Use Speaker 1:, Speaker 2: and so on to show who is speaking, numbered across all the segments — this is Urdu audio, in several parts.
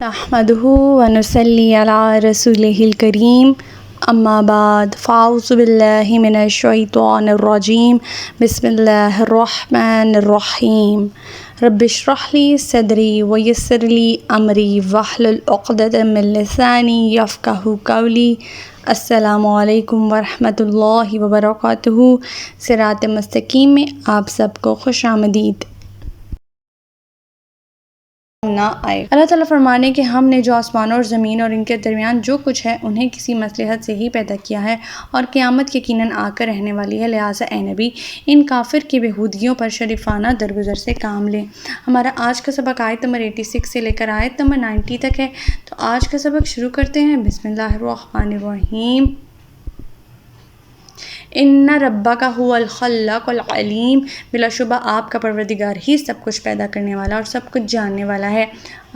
Speaker 1: نحمده ونصلي على رسوله الكريم اما بعد فاعوذ بالله من الشيطان الرجيم بسم الله الرحمن الرحيم رب اشرح لي صدري ويسر لي امري واحلل عقدة من لساني يفقهوا قولي السلام علیکم ورحمۃ اللہ وبرکاتہ۔ صراط مستقیم میں آپ سب کو خوش آمدید۔ نہ آئے۔ اللہ تعالیٰ فرمانے کہ ہم نے جو آسمان اور زمین اور ان کے درمیان جو کچھ ہے انہیں کسی مصلحت سے ہی پیدا کیا ہے اور قیامت یقیناً آ کر رہنے والی ہے، لہٰذا اے نبی ان کافر کی بےہودگیوں پر شریفانہ درگزر سے کام لیں۔ ہمارا آج کا سبق آیت نمبر 86 سے لے کر آیت نمبر 90 تک ہے، تو آج کا سبق شروع کرتے ہیں۔ بسم اللہ الرحمن الرحیم۔ ان ربک هو الخلاق العلیم، بلا شبہ آپ کا پروردگار ہی سب کچھ پیدا کرنے والا اور سب کچھ جاننے والا ہے۔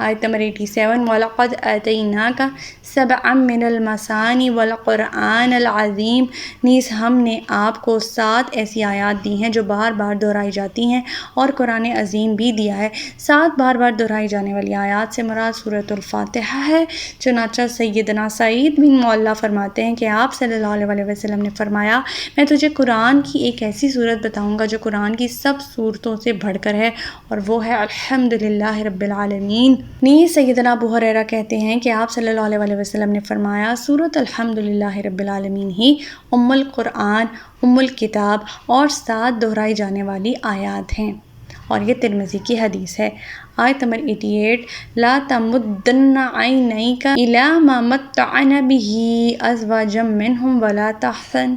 Speaker 1: آیت نمبر 87۔ وَلَقَدْ آتَيْنَاكَ سَبْعًا مِّنَ الْمَثَانِي وَالْقُرْآنَ الْعَظِيمَ، نیز ہم نے آپ کو 7 ایسی آیات دی ہیں جو بار بار دہرائی جاتی ہیں اور قرآن عظیم بھی دیا ہے۔ 7 بار بار دہرائی جانے والی آیات سے مراد سورۃ الفاتحہ ہے۔ چنانچہ سیدنا سعید بن معلیٰ فرماتے ہیں کہ آپ صلی اللہ علیہ وسلم نے فرمایا، میں تجھے قرآن کی ایک ایسی صورت بتاؤں گا جو قرآن کی سب صورتوں سے بڑھ کر ہے، اور وہ ہے الحمدللہ رب العالمین۔ نیز سیدنا ابو ہریرہ کہتے ہیں کہ آپ صلی اللہ علیہ وسلم نے فرمایا، سورۃ الحمدللہ رب العالمین ہی ام القرآن، ام الکتاب اور 7 دہرائی جانے والی آیات ہیں، اور یہ ترمذی کی حدیث ہے۔ آیت نمبر 88۔ لا تمدن عینیک الی ما متعنا بہ ازواجا منہم ولا تحزن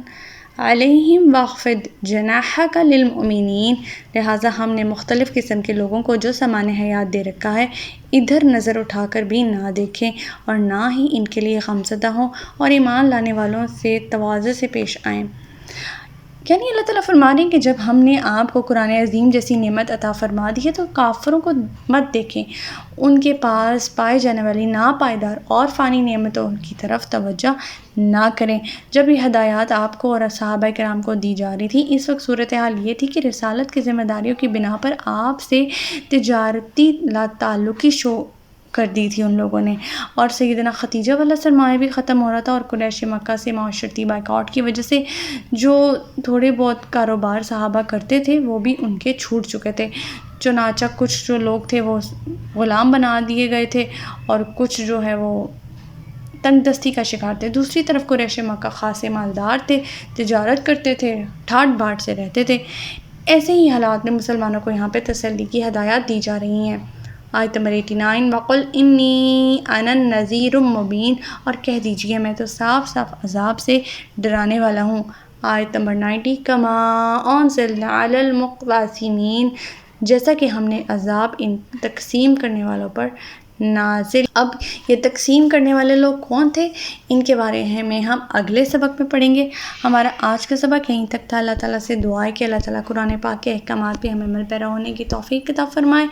Speaker 1: علیہم واخفض جناحک للمؤمنین، لہٰذا ہم نے مختلف قسم کے لوگوں کو جو سامان حیات دے رکھا ہے ادھر نظر اٹھا کر بھی نہ دیکھیں اور نہ ہی ان کے لیے غمزدہ ہوں، اور ایمان لانے والوں سے تواضع سے پیش آئیں۔ یعنی اللہ تعالیٰ فرما رہے ہیں کہ جب ہم نے آپ کو قرآن عظیم جیسی نعمت عطا فرما دی ہے تو کافروں کو مت دیکھیں، ان کے پاس پائے جانے والی ناپائیدار اور فانی نعمتوں کی طرف توجہ نہ کریں۔ جب یہ ہدایات آپ کو اور صحابہ کرام کو دی جا رہی تھی، اس وقت صورتحال یہ تھی کہ رسالت کی ذمہ داریوں کی بنا پر آپ سے تجارتی لا تعلقی شو کر دی تھی ان لوگوں نے، اور سیدنا خدیجہ والا سرمایہ بھی ختم ہو رہا تھا، اور قریش مکہ سے معاشرتی بائیکاٹ کی وجہ سے جو تھوڑے بہت کاروبار صحابہ کرتے تھے وہ بھی ان کے چھوٹ چکے تھے۔ چنانچہ کچھ جو لوگ تھے وہ غلام بنا دیے گئے تھے اور کچھ جو ہے وہ تنگ دستی کا شکار تھے۔ دوسری طرف قریش مکہ خاصے مالدار تھے، تجارت کرتے تھے، ٹھاٹ باٹ سے رہتے تھے۔ ایسے ہی حالات میں مسلمانوں کو یہاں پہ تسلی کی ہدایات دی جا رہی ہیں۔ آیت نمبر 89۔ وَقُلْ إِنِّي أَنَا النَّذِيرُ الْمُبِينُ، اور کہہ دیجئے میں تو صاف صاف عذاب سے ڈرانے والا ہوں۔ آیت نمبر 90۔ كَمَا أَنزَلْنَا عَلَى الْمُقْتَسِمِينَ، جیسا کہ ہم نے عذاب ان تقسیم کرنے والوں پر نازل۔ اب یہ تقسیم کرنے والے لوگ کون تھے، ان کے بارے میں ہم اگلے سبق میں پڑھیں گے۔ ہمارا آج کا سبق یہیں تک تھا۔ اللہ تعالیٰ سے دعا ہے کہ اللہ تعالیٰ قرآن پاک کے احکامات پہ ہمیں عمل پیرا ہونے کی توفیق عطا فرمائے۔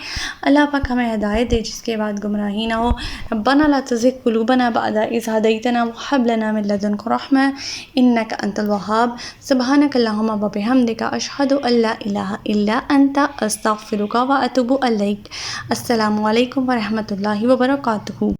Speaker 1: اللہ پاک ہمیں ہدایت دے جس کے بعد گمراہی نہ ہو۔ ربنا لا تزغ قلوبنا بعد إذ هديتنا وهب لنا من لدنك رحمة إنك أنت الوهاب۔ سبحانك اللهم وبحمدك أشهد أن لا إله إلا أنت أستغفرك وأتوب إليك۔ السلام علیکم ورحمۃ اللہ وبرکاتہ۔